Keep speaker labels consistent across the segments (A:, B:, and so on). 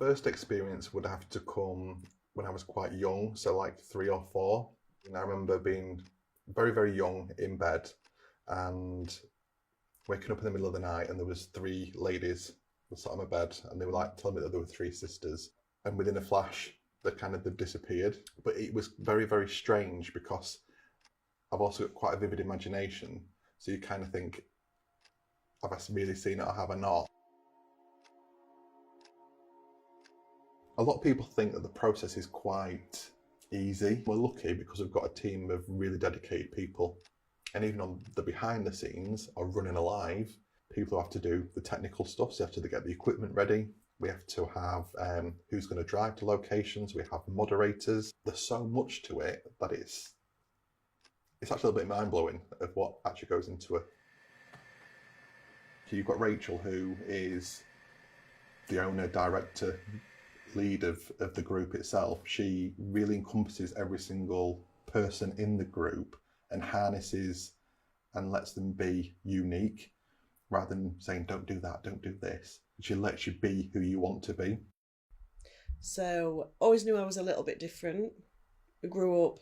A: first experience would have to come when I was quite young, so like 3 or 4. And I remember being very, very young in bed and waking up in the middle of the night, and there was 3 ladies sat on my bed, and they were like telling me that there were 3 sisters. And within a flash, they disappeared. But it was very, very strange because I've also got quite a vivid imagination. So you kind of think, have I really seen it or have I not? A lot of people think that the process is quite easy. We're lucky because we've got a team of really dedicated people. And even on the behind the scenes or running alive, people who have to do the technical stuff, so you have to get the equipment ready. We have to have who's going to drive to locations. We have moderators. There's so much to it that it's actually a bit mind-blowing of what actually goes into it. So you've got Rachel, who is the owner, director, lead of the group itself. She really encompasses every single person in the group and harnesses and lets them be unique rather than saying, don't do that, don't do this. She lets you be who you want to be.
B: So always knew I was a little bit different. I grew up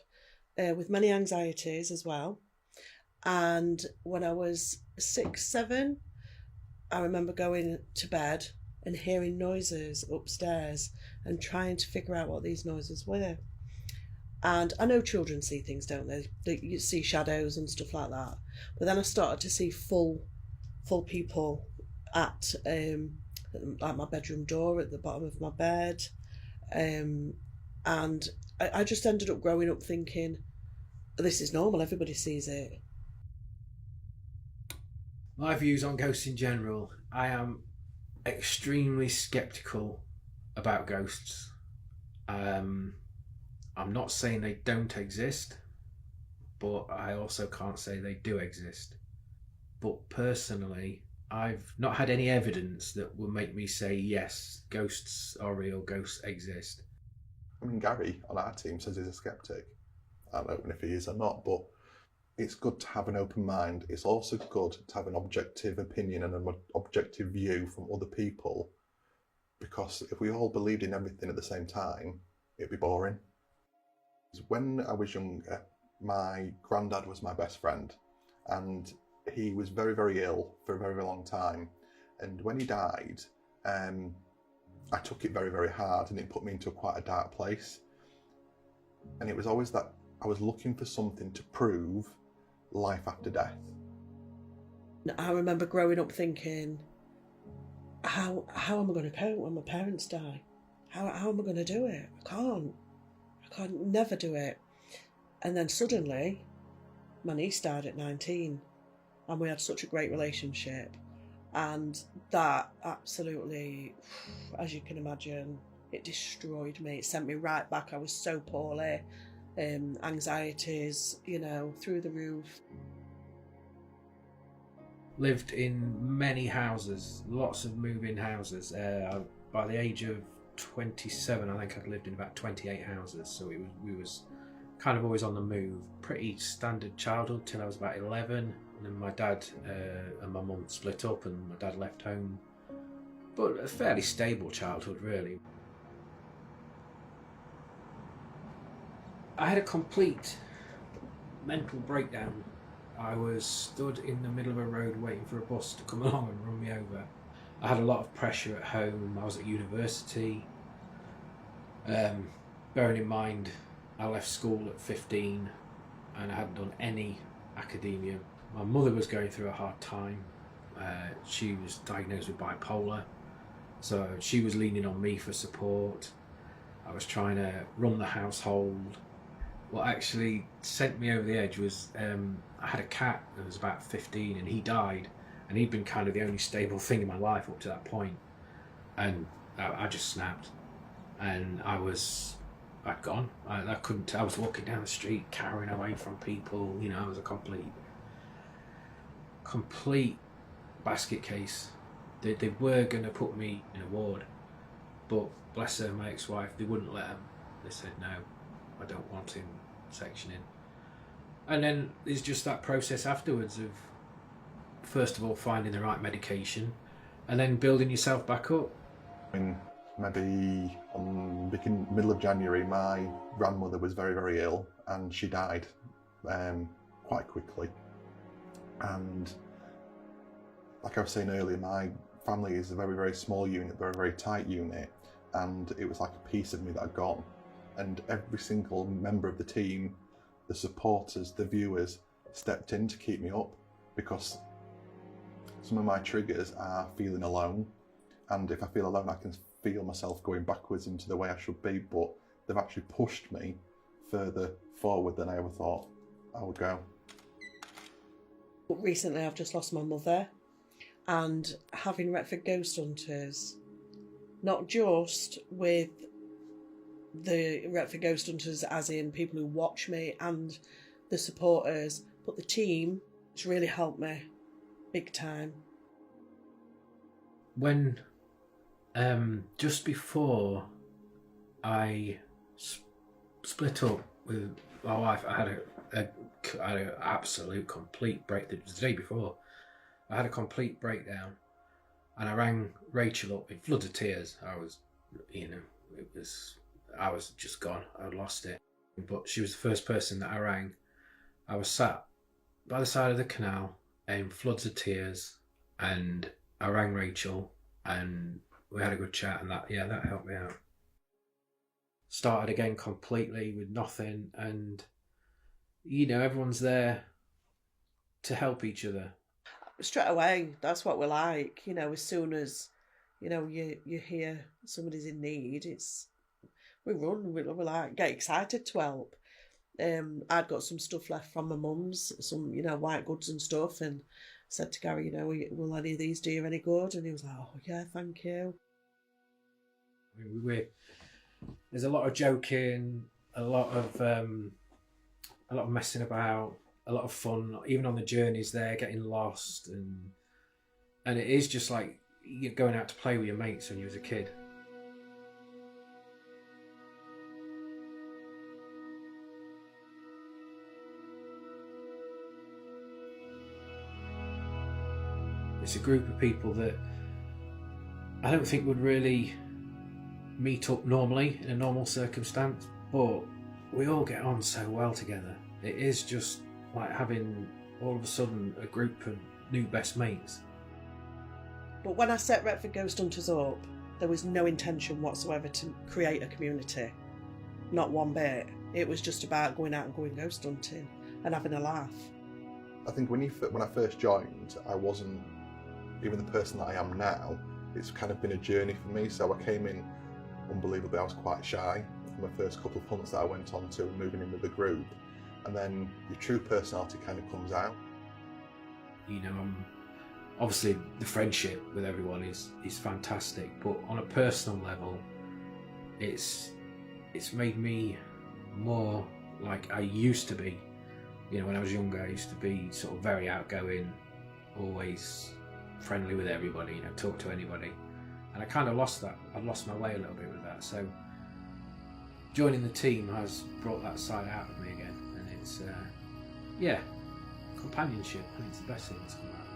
B: with many anxieties as well. And when I was 6, 7, I remember going to bed and hearing noises upstairs and trying to figure out what these noises were. And I know children see things, don't they? You see shadows and stuff like that. But then I started to see full people at like my bedroom door at the bottom of my bed. And I just ended up growing up thinking, this is normal, everybody sees it.
C: My views on ghosts in general, I am extremely sceptical about ghosts. I'm not saying they don't exist, but I also can't say they do exist. But personally, I've not had any evidence that will make me say, yes, ghosts are real, ghosts exist.
A: I mean, Gary on our team says he's a skeptic. I don't know if he is or not, but it's good to have an open mind. It's also good to have an objective opinion and an objective view from other people, because if we all believed in everything at the same time, it'd be boring. When I was younger, my granddad was my best friend, and he was very, very ill for a very, very long time. And when he died, I took it very, very hard, and it put me into quite a dark place. And it was always that I was looking for something to prove life after death.
B: I remember growing up thinking, how am I going to cope when my parents die? How am I going to do it? I can't never do it. And then suddenly, my niece died at 19, and we had such a great relationship. And that absolutely, as you can imagine, it destroyed me. It sent me right back. I was so poorly. Anxieties, through the roof.
C: Lived in many houses, lots of move-in houses. By the age of 27, I think I'd lived in about 28 houses, so we was kind of always on the move. Pretty standard childhood till I was about 11, and then my dad and my mum split up and my dad left home. But a fairly stable childhood, really. I had a complete mental breakdown. I was stood in the middle of a road waiting for a bus to come along and run me over. I had a lot of pressure at home. I was at university. Bearing in mind, I left school at 15 and I hadn't done any academia. My mother was going through a hard time. She was diagnosed with bipolar, so she was leaning on me for support. I was trying to run the household. What actually sent me over the edge was I had a cat that was about 15 and he died, and he'd been kind of the only stable thing in my life up to that point. And I just snapped, and I'd gone. I couldn't. I was walking down the street carrying away from people. I was a complete basket case. They were going to put me in a ward, but bless her, my ex-wife, they wouldn't let him. They said, no, I don't want him sectioning. And then there's just that process afterwards of, first of all, finding the right medication and then building yourself back up.
A: I mean, maybe on middle of January, my grandmother was very, very ill and she died quite quickly. And like I was saying earlier, my family is a very, very small unit, very, very tight unit, and it was like a piece of me that had gone. And every single member of the team, the supporters, the viewers, stepped in to keep me up, because some of my triggers are feeling alone, and if I feel alone I can feel myself going backwards into the way I should be, but they've actually pushed me further forward than I ever thought I would go.
B: Recently I've just lost my mother, and having Retford Ghost Hunters, not just with the Retford Ghost Hunters as in people who watch me and the supporters, but the team, it's really helped me big time.
C: When just before I split up with my wife, I had an absolute complete break. It was the day before. I had a complete breakdown, and I rang Rachel up in floods of tears. I was just gone. I'd lost it. But she was the first person that I rang. I was sat by the side of the canal in floods of tears, and I rang Rachel, and we had a good chat, and that helped me out. Started again completely with nothing, and everyone's there to help each other.
B: Straight away, that's what we're like. As soon as you hear somebody's in need, we run. We're like get excited to help. I'd got some stuff left from my mum's, some white goods and stuff, and said to Gary, will any of these do you any good? And he was like, oh yeah, thank you.
C: There's a lot of joking, a lot of messing about, a lot of fun, even on the journeys there, getting lost, and it is just like you're going out to play with your mates when you was a kid. It's a group of people that I don't think would really meet up normally in a normal circumstance, but we all get on so well together. It is just like having all of a sudden a group of new best mates.
B: But when I set Retford Ghost Hunters up, there was no intention whatsoever to create a community. Not one bit. It was just about going out and going ghost hunting and having a laugh.
A: I think when I first joined, I wasn't even the person that I am now. It's kind of been a journey for me. So I came in unbelievably, I was quite shy for my first couple of hunts that I went on to, moving in with the group, and then your true personality kind of comes out.
C: Obviously the friendship with everyone is fantastic, but on a personal level, it's made me more like I used to be. When I was younger, I used to be sort of very outgoing, always friendly with everybody, talk to anybody. And I kind of lost that. I've lost my way a little bit with that. So joining the team has brought that side out of me again. And it's, companionship. I think it's the best thing that's come out.